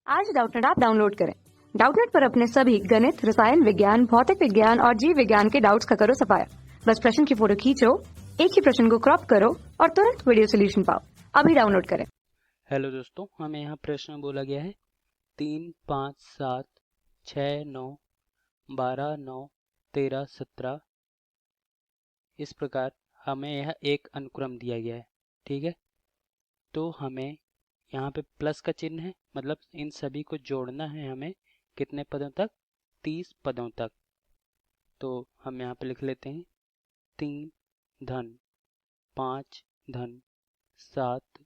आज Doubtnut app download करें। Doubtnut पर अपने सभी गणित, रसायन विज्ञान, भौतिक विज्ञान और जीव विज्ञान के डाउट्स का करो सफाया। बस प्रश्न की फोटो खींचो, एक ही प्रश्न को क्रॉप करो और तुरंत वीडियो सोल्यूशन पाओ। अभी डाउनलोड करें। हेलो दोस्तों, हमें यहाँ प्रश्न बोला गया है 3, 5, 7, 6, 9, 12, 9, 13, 17। इस प्रकार हमें यह एक अनुक्रम दिया गया है। ठीक है, तो हमें यहाँ पे प्लस का चिन्ह है, मतलब इन सभी को जोड़ना है हमें। कितने पदों तक? 30 पदों तक। तो हम यहाँ पे लिख लेते हैं 3 धन 5 धन 7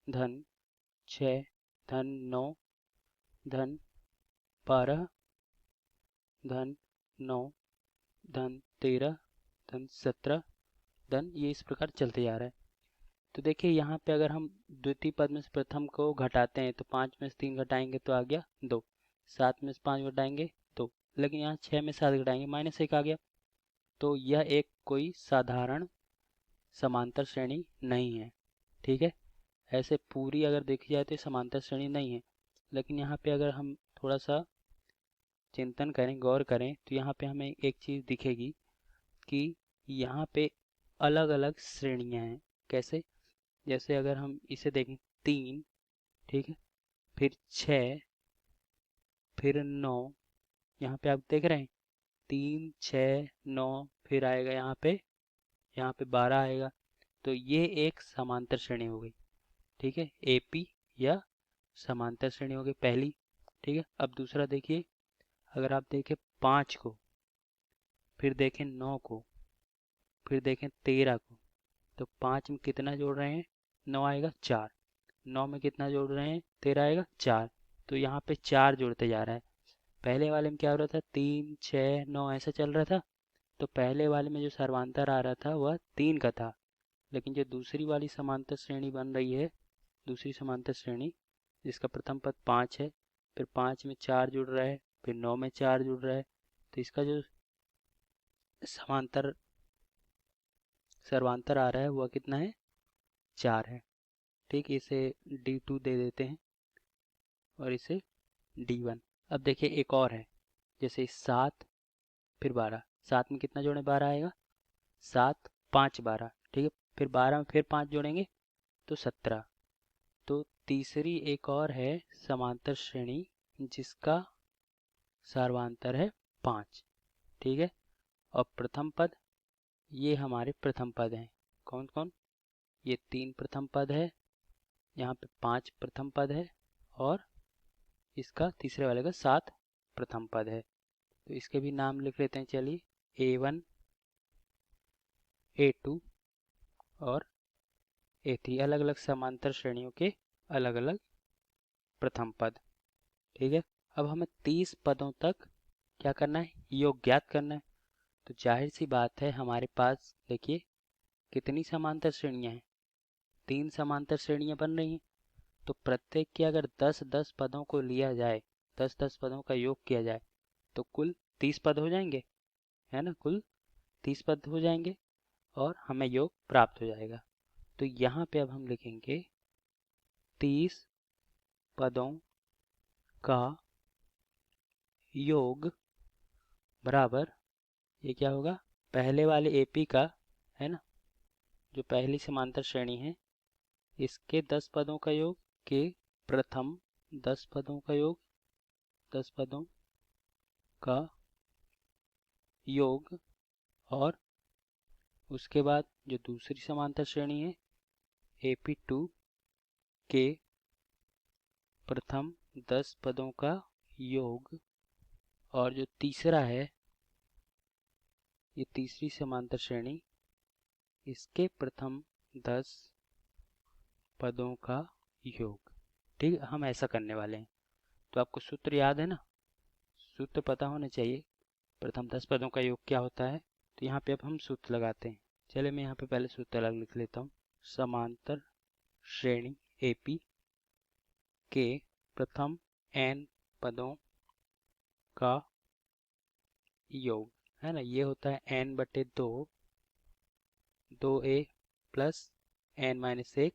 धन 6 धन 9 धन 12 धन 9 धन 13 धन 17 धन, ये इस प्रकार चलते जा रहा है। तो देखिए यहाँ पे अगर हम द्वितीय पद में से प्रथम को घटाते हैं तो 5 में से 3 घटाएंगे तो आ गया 2, 7 में से 5 घटाएंगे 2, लेकिन यहाँ 6 में 7 घटाएंगे -1 आ गया। तो यह एक कोई साधारण समांतर श्रेणी नहीं है। ठीक है, ऐसे पूरी अगर देखी जाए तो समांतर श्रेणी नहीं है, लेकिन यहाँ पे अगर हम थोड़ा सा चिंतन करें, गौर करें, तो यहाँ पे हमें एक चीज़ दिखेगी कि यहाँ पे अलग अलग श्रेणियाँ हैं। कैसे? जैसे अगर हम इसे देखें 3, ठीक है, फिर 6, फिर 9। यहाँ पे आप देख रहे हैं 3, 6, 9, फिर आएगा यहाँ पे 12 आएगा। तो ये एक समांतर श्रेणी हो गई। ठीक है, एपी या समांतर श्रेणी हो गई पहली। ठीक है, अब दूसरा देखिए, अगर आप देखें 5 को, फिर देखें 9 को, फिर देखें 13 को, तो 5 में कितना जोड़ रहे हैं? 9 आएगा 4। 9 में कितना जोड़ रहे हैं? 13 आएगा 4। तो यहाँ पे 4 जुड़ते जा रहा है। पहले वाले में क्या हो रहा था? 3, 6, 9 ऐसा चल रहा था। तो पहले वाले में जो सर्वांतर आ रहा था वह 3 का था, लेकिन जो दूसरी वाली समांतर श्रेणी बन रही है, दूसरी समांतर श्रेणी जिसका प्रथम पद 5 है, फिर 5 में 4 जुड़ रहा है, फिर 9 में 4 जुड़ रहा है, तो इसका जो समांतर सर्वांतर आ रहा है वह कितना है? 4 है। ठीक, इसे D2 दे देते हैं और इसे D1। अब देखिए एक और है, जैसे 7 फिर 12। 7 में कितना जोड़ें? 12 आएगा। 7, 5, 12। ठीक है, फिर 12 में फिर 5 जोड़ेंगे तो 17। तो तीसरी एक और है समांतर श्रेणी जिसका सर्वांतर है 5। ठीक है, और प्रथम पद, ये हमारे प्रथम पद हैं। कौन कौन? ये 3 प्रथम पद है, यहाँ पे 5 प्रथम पद है, और इसका तीसरे वाले का 7 प्रथम पद है। तो इसके भी नाम लिख लेते हैं, चलिए, A1, A2 और A3, अलग अलग समांतर श्रेणियों के अलग अलग प्रथम पद। ठीक है, अब हमें 30 पदों तक क्या करना है? योग ज्ञात करना है। तो जाहिर सी बात है, हमारे पास देखिए कितनी समांतर श्रेणियां हैं? 3 समांतर श्रेणियां बन रही हैं। तो प्रत्येक के अगर 10-10 पदों को लिया जाए, 10-10 पदों का योग किया जाए, तो कुल 30 पद हो जाएंगे, है ना? कुल 30 पद हो जाएंगे और हमें योग प्राप्त हो जाएगा। तो यहाँ पे अब हम लिखेंगे 30 पदों का योग बराबर, ये क्या होगा? पहले वाले एपी का, है ना, जो पहली समांतर श्रेणी है, इसके 10 पदों का योग के प्रथम 10 पदों का योग, 10 पदों का योग, और उसके बाद जो दूसरी समांतर श्रेणी है AP2 के प्रथम 10 पदों का योग, और जो तीसरा है, ये तीसरी समांतर श्रेणी, इसके प्रथम 10 पदों का योग। ठीक है, हम ऐसा करने वाले हैं। तो आपको सूत्र याद है ना? सूत्र पता होना चाहिए, प्रथम 10 पदों का योग क्या होता है। तो यहाँ पे अब हम सूत्र लगाते हैं। चलिए, मैं यहाँ पे पहले सूत्र अलग लिख लेता हूँ। समांतर श्रेणी AP के प्रथम n पदों का योग, है ना, ये होता है n/2, 2a plus n-1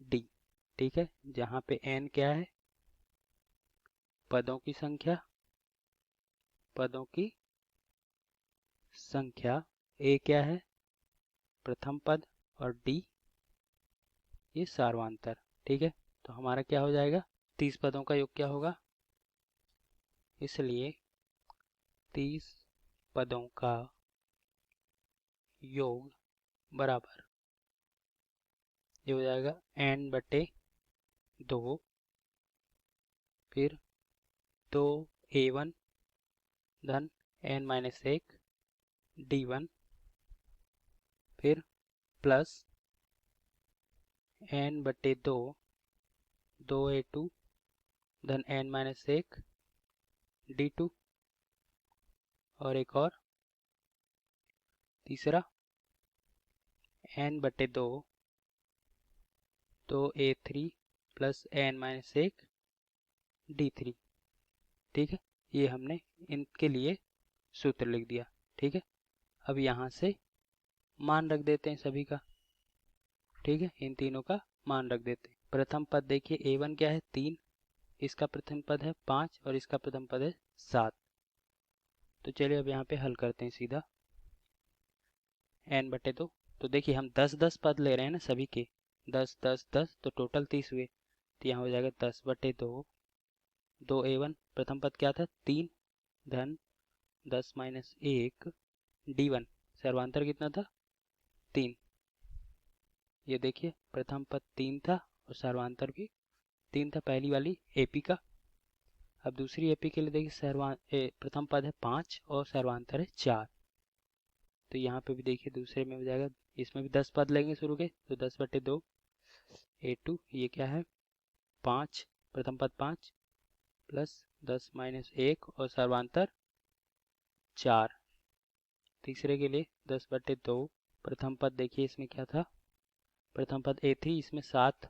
d। ठीक है, जहाँ पे n क्या है? पदों की संख्या ए क्या है, प्रथम पद, और डी ये सार्वांतर। ठीक है, तो हमारा क्या हो जाएगा, 30 पदों का योग क्या होगा, इसलिए 30 पदों का योग बराबर ये हो जाएगा n/2, फिर 2a1 धन n-1 d1, फिर प्लस n/2 2a2 धन n-1 d2, और एक और तीसरा n/2 2a3 plus n-1 d3। ठीक है, ये हमने इनके लिए सूत्र लिख दिया। ठीक है, अब यहाँ से मान रख देते हैं सभी का। ठीक है, इन तीनों का मान रख देते हैं। प्रथम पद देखिए a1 क्या है 3, इसका प्रथम पद है 5 और इसका प्रथम पद है 7। तो चलिए अब यहाँ पे हल करते हैं सीधा। n/2 तो देखिए हम 10-10 पद ले रहे हैं ना सभी के, 10-10-10 तो टोटल 30 हुए। तो यहाँ हो जाएगा 10/2 2a1 प्रथम पद क्या था 3 धन 10-1 d1, सर्वांतर कितना था 3। ये देखिए प्रथम पद 3 था और सर्वांतर भी 3 था, पहली वाली एपी का। अब दूसरी एपी के लिए देखिए प्रथम पद है 5 और सर्वांतर है 4। तो यहाँ पे भी देखिए दूसरे में हो जाएगा, इसमें भी 10 पद लेंगे शुरू के, तो 10/2 a2 ये क्या है 5, प्रथम पद 5 प्लस 10-1 और सर्वांतर 4। तीसरे के लिए 10/2 प्रथम पद देखिए इसमें क्या था, प्रथम पद a3 इसमें 7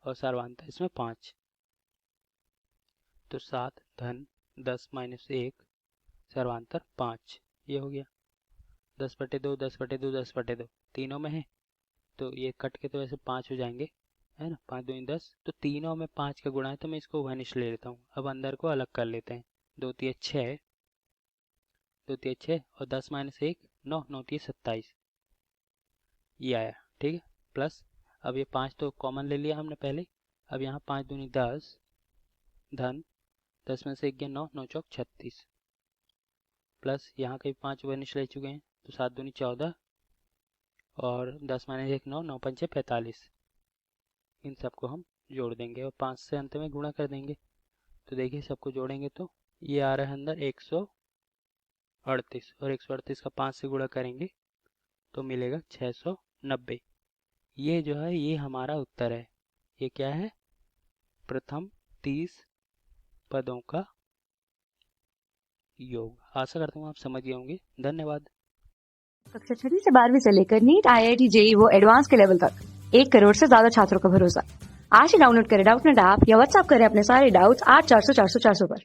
और सर्वांतर इसमें 5, तो 7 धन 10-1 सर्वांतर 5, ये हो गया। 10/2 10/2 10/2 तीनों में है, तो ये कट के तो ऐसे 5 हो जाएंगे, है ना, 5 दूनी 10, तो तीनों में 5 का गुणा है, तो मैं इसको वनिश ले लेता हूँ। अब अंदर को अलग कर लेते हैं, 2-3 6 2-3 6 और 10-1 9 9-3 27, ये आया। ठीक है, प्लस अब ये 5 तो कॉमन ले लिया हमने पहले। अब यहाँ 5 दूनी 10 धन 10 में से 1 गया 9 9 चौक 36, प्लस यहाँ के 5 वनिश ले चुके हैं, तो 7 दूनी 14 और 10-1 9 9 5 45, इन सबको हम जोड़ देंगे और 5 से अंत में गुणा कर देंगे। तो देखिए सबको जोड़ेंगे तो ये आ रहा है अंदर 138, और 138 का 5 से गुणा करेंगे तो मिलेगा 690। ये जो है ये हमारा उत्तर है। ये क्या है, प्रथम 30 पदों का योग। आशा करता हूँ आप समझ गए होंगे। धन्यवाद। कक्षा 6 से 12वीं से लेकर नीट, IIT, JEE वो एडवांस के लेवल तक 1 करोड़ से ज्यादा छात्रों का भरोसा। आज ही डाउनलोड करें डाउटनेट ऐप या व्हाट्सएप करें अपने सारे डाउट्स 8400 400 400 पर।